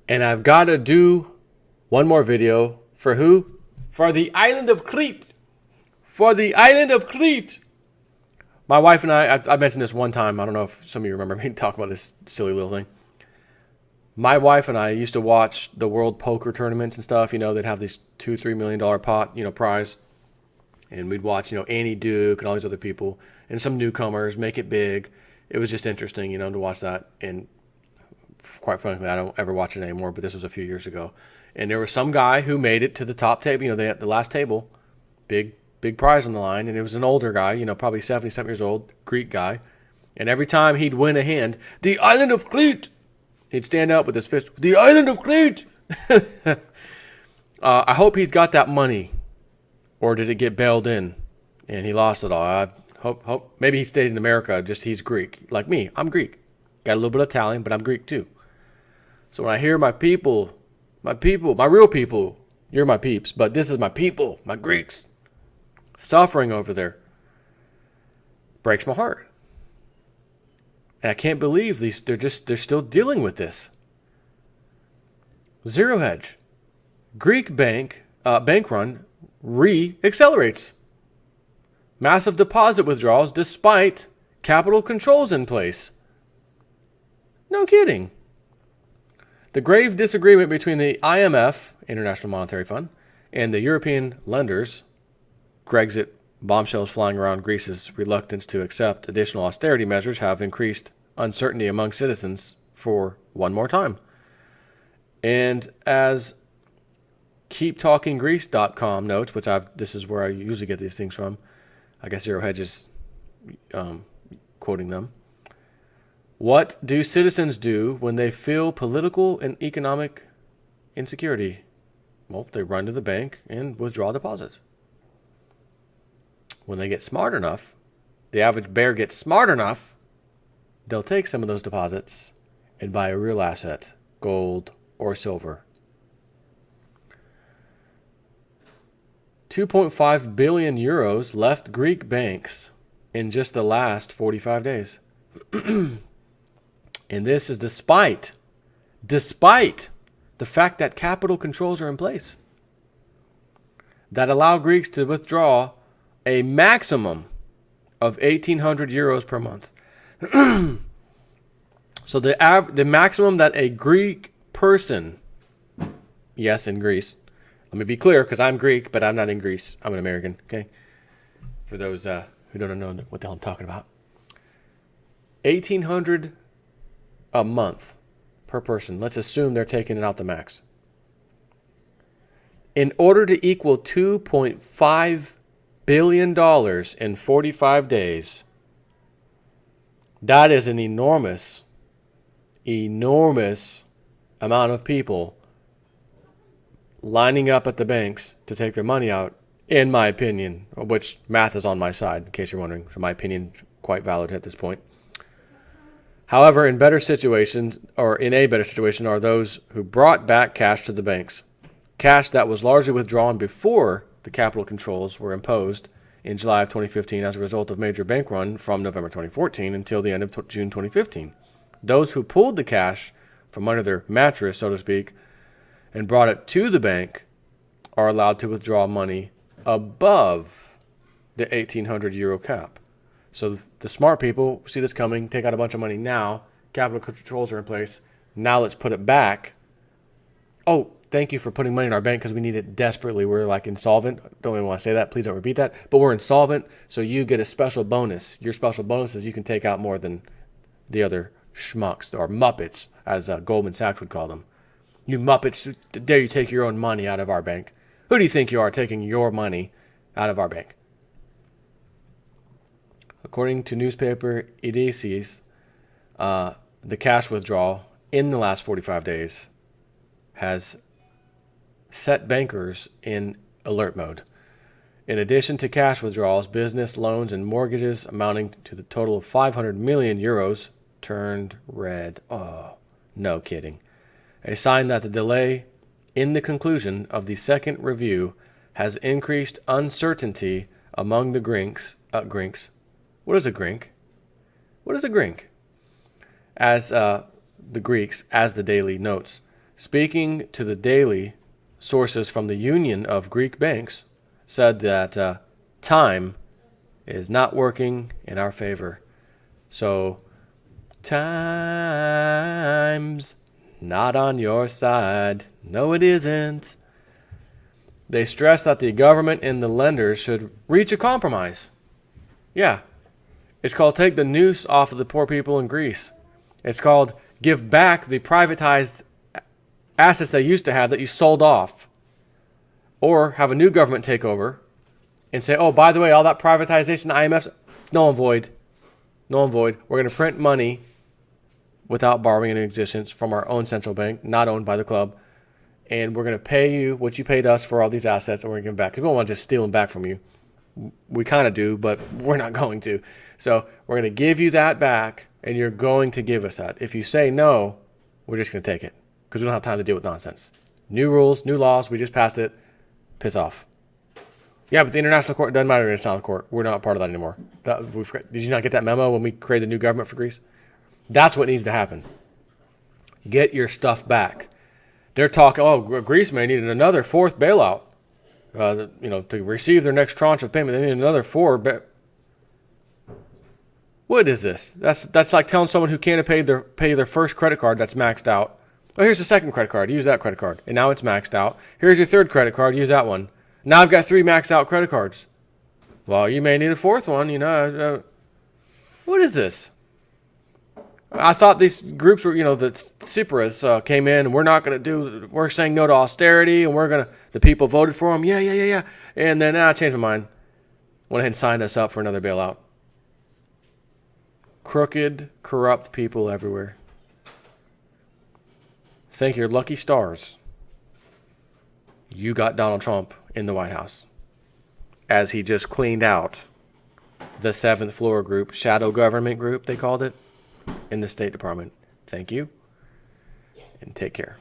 And I've got to do one more video for who? For the island of Crete. For the island of Crete. My wife and I mentioned this one time. I don't know if some of you remember me talking about this silly little thing. My wife and I used to watch the world poker tournaments and stuff. You know, they'd have these $2-3 million pot, prize. And we'd watch, Annie Duke and all these other people and some newcomers make it big. It was just interesting, to watch that. And quite frankly, I don't ever watch it anymore, but this was a few years ago. And there was some guy who made it to the top table, they had the last table, big prize on the line. And it was an older guy, probably 70-something years old, Greek guy. And every time he'd win a hand, the island of Crete, he'd stand up with his fist, the island of Crete. I hope he's got that money. Or did it get bailed in and he lost it all? I hope maybe he stayed in America, just he's Greek. Like me, I'm Greek. Got a little bit of Italian, but I'm Greek too. So when I hear my real people, you're my peeps, but this is my people, my Greeks, suffering over there, breaks my heart. And I can't believe they're still dealing with this. Zero hedge. Greek bank run accelerates. Massive deposit withdrawals despite capital controls in place. No kidding. The grave disagreement between the IMF, International Monetary Fund, and the European lenders, Grexit bombshells flying around Greece's reluctance to accept additional austerity measures, have increased uncertainty among citizens for one more time. And as KeepTalkingGreece.com notes, which this is where I usually get these things from. I guess Zero Hedge is quoting them. What do citizens do when they feel political and economic insecurity? Well, they run to the bank and withdraw deposits. When they get smart enough, the average bear gets smart enough, they'll take some of those deposits and buy a real asset, gold or silver. 2.5 billion euros left Greek banks in just the last 45 days. And this is despite the fact that capital controls are in place that allow Greeks to withdraw a maximum of 1,800 euros per month. So the maximum that a Greek person, yes, in Greece, let me be clear, because I'm Greek, but I'm not in Greece. I'm an American, okay? For those who don't know what the hell I'm talking about. 1,800 a month per person. Let's assume they're taking it out the max. In order to equal $2.5 billion in 45 days, that is an enormous amount of people lining up at the banks to take their money out, in my opinion, which math is on my side, in case you're wondering. So my opinion is quite valid at this point. However, in a better situation are those who brought back cash to the banks. Cash that was largely withdrawn before the capital controls were imposed in July of 2015 as a result of major bank run from November 2014 until the end of June 2015. Those who pulled the cash from under their mattress, so to speak, and brought it to the bank are allowed to withdraw money above the 1,800 euro cap. So the smart people see this coming, take out a bunch of money now, capital controls are in place, now let's put it back. Oh, thank you for putting money in our bank because we need it desperately. We're like insolvent. Don't even want to say that. Please don't repeat that. But we're insolvent, so you get a special bonus. Your special bonus is you can take out more than the other schmucks, or Muppets, as Goldman Sachs would call them. You Muppets, dare you take your own money out of our bank? Who do you think you are taking your money out of our bank? According to newspaper Indices, the cash withdrawal in the last 45 days has set bankers in alert mode. In addition to cash withdrawals, business loans and mortgages amounting to the total of 500 million euros turned red. Oh, no kidding. A sign that the delay in the conclusion of the second review has increased uncertainty among the Greeks. What is a Greek? What is a Greek? As the Greeks, as the Daily notes. speaking to the Daily, sources from the Union of Greek Banks said that time is not working in our favor. So, time's not on your side. No, it isn't. They stress that the government and the lenders should reach a compromise. Yeah. It's called take the noose off of the poor people in Greece. It's called give back the privatized assets they used to have that you sold off. Or have a new government take over and say, oh, by the way, all that privatization, IMF, it's null and void. Null and void. We're going to print money without borrowing into existence from our own central bank, not owned by the club. And we're going to pay you what you paid us for all these assets, and we're going to give them back. Because we don't want to just steal them back from you. We kind of do, but we're not going to. So we're going to give you that back, and you're going to give us that. If you say no, we're just going to take it. Because we don't have time to deal with nonsense. New rules, new laws, we just passed it. Piss off. Yeah, but the international court doesn't matter. The international court. We're not part of that anymore. Did you not get that memo when we created a new government for Greece? That's what needs to happen. Get your stuff back. They're talking, oh, Greece may need another fourth bailout. To receive their next tranche of payment, they need another four. What is this? That's like telling someone who can't pay their first credit card that's maxed out. Oh, here's the second credit card. Use that credit card. And now it's maxed out. Here's your third credit card. Use that one. Now I've got 3 maxed out credit cards. Well, you may need a fourth one. What is this? I thought these groups were, the Tsipras came in and we're saying no to austerity and the people voted for them. Yeah. And then I changed my mind. Went ahead and signed us up for another bailout. Crooked, corrupt people everywhere. Thank your lucky stars. You got Donald Trump in the White House as he just cleaned out the 7th floor group, shadow government group, they called it, in the State Department. Thank you, and take care.